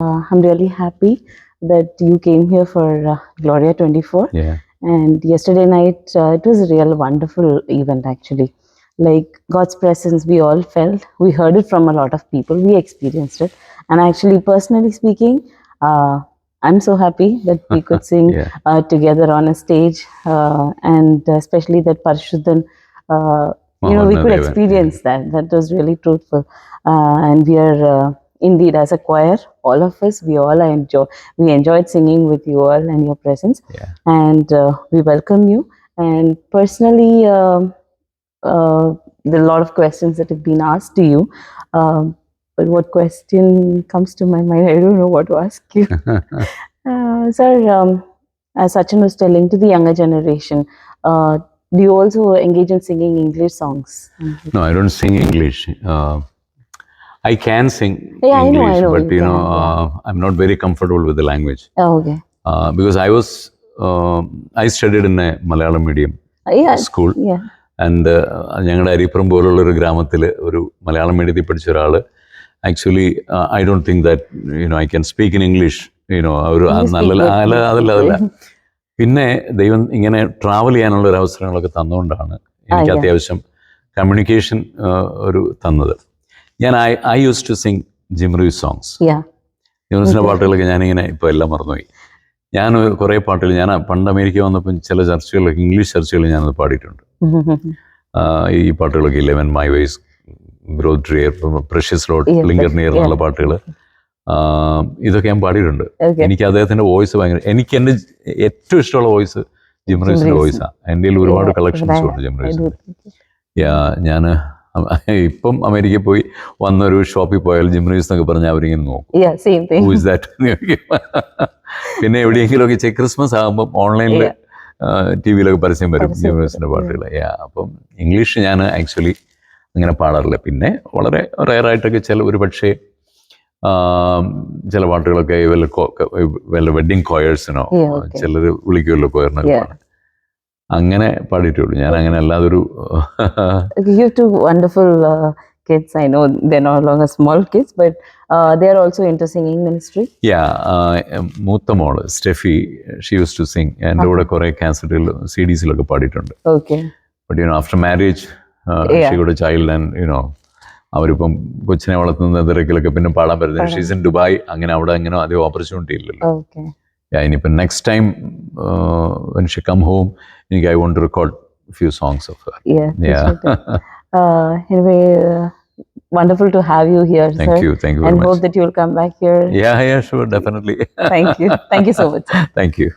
I'm really happy that you came here for Gloria 24. Yeah. And yesterday night, it was a real wonderful event actually. Like God's presence, we all felt. We heard it from a lot of people. We experienced it. And actually, personally speaking, I'm so happy that we could sing Yeah. together on a stage, and especially that Parishuddhan. We could Mahadevan, experience that. That was really truthful, and we are. Indeed, as a choir, all of us, we enjoyed singing with you all and your presence, Yeah. and we welcome you. And personally, there are a lot of questions that have been asked to you, but what question comes to my mind? I don't know what to ask you. Sir, as Sachin was telling to the younger generation, do you also engage in singing English songs? No, I don't sing English. I can sing Yeah, I English, know, but you can, yeah. I'm not very comfortable with the language. Oh, okay. Because I studied in a Malayalam medium Yeah, school. yeah. And ഞങ്ങളുടെ അരിപ്പുറം പോലുള്ളൊരു ഗ്രാമത്തിൽ ഒരു മലയാളം മീഡിയത്തിൽ പഠിച്ച ഒരാൾ actually I don't think that I can speak in English ഒരു അതല്ല. പിന്നെ ദൈവം ഇങ്ങനെ ട്രാവൽ ചെയ്യാനുള്ള ഒരു അവസരങ്ങളൊക്കെ തന്നുകൊണ്ടാണ് എനിക്ക് അത്യാവശ്യം കമ്മ്യൂണിക്കേഷൻ ഒരു തന്നത്. ഞാൻ I use to sing Jim Reeves songs. ജിമ്രീസിൻ്റെ പാട്ടുകളൊക്കെ ഞാനിങ്ങനെ ഇപ്പോൾ എല്ലാം മറന്നുപോയി. ഞാൻ കുറേ പാട്ടുകൾ ഞാൻ പണ്ട് അമേരിക്ക വന്നപ്പം ചില ചർച്ചുകളിലൊക്കെ ഇംഗ്ലീഷ് ചർച്ചുകൾ ഞാനത് പാടിയിട്ടുണ്ട്. ഈ പാട്ടുകളൊക്കെ ഇല്ലേ, when my way grows drear, precious Lord, linger near എന്നുള്ള പാട്ടുകൾ, ഇതൊക്കെ ഞാൻ പാടിയിട്ടുണ്ട്. എനിക്ക് അദ്ദേഹത്തിൻ്റെ വോയിസ് ഭയങ്കര, എനിക്ക് എൻ്റെ ഏറ്റവും ഇഷ്ടമുള്ള വോയിസ് ജിമ്രീസിൻ്റെ വോയിസാണ്. എൻ്റെ ഒരുപാട് കളക്ഷൻസും ഉണ്ട് ജിമ്രീസിൻ്റെ. ഞാൻ ഇപ്പം അമേരിക്കയിൽ പോയി വന്നൊരു ഷോപ്പിൽ പോയാൽ ജിമ്രീസ് എന്നൊക്കെ പറഞ്ഞാൽ അവരിങ്ങനെ നോക്കും, ഹൂ ഇസ് ദാറ്റ്. പിന്നെ എവിടെയെങ്കിലുമൊക്കെ ക്രിസ്മസ് ആകുമ്പം ഓൺലൈനിൽ ടി വിയിലൊക്കെ പരസ്യം വരും ജിമ്രീസിൻ്റെ പാട്ടുകൾ. അപ്പം ഇംഗ്ലീഷ് ഞാൻ ആക്ച്വലി അങ്ങനെ പാടാറില്ല. പിന്നെ വളരെ റയറായിട്ടൊക്കെ ഒരു പക്ഷേ ചില പാട്ടുകളൊക്കെ വല്ല വെഡ്ഡിങ് കോയേഴ്സിനോ ചിലർ വിളിക്കുമല്ലോ കോയറിനൊക്കെ പാടാൻ, അങ്ങനെ പാടിയിട്ടുള്ളൂ. ഞാൻ അങ്ങനെ അല്ലാതൊരു You have two wonderful kids. I know they're no longer small kids, but they are also into singing ministry. മൂത്ത മോള് Steffi, she use to sing. എൻ്റെ കൂടെ കുറെ കാസറ്റുകൾ CDസിലൊക്കെ പാടിയിട്ടുണ്ട്. But after marriage she got a child and അവരിപ്പം കൊച്ചിനെ വളർത്തുന്ന തിരക്കിലൊക്കെ പിന്നെ പാടാൻ പറ്റുന്നത്. She's in Dubai. അങ്ങനെ അവിടെ അങ്ങനെ അധികം ഓപ്പർച്യൂണിറ്റി ഇല്ലല്ലോ. ഇനിയിപ്പം next time when she come home, I want to record a few songs of her. Anyway, wonderful to have you here, thank sir. you very much. And hope that you will come back here. Yeah, sure, definitely. Thank you so much. Thank you.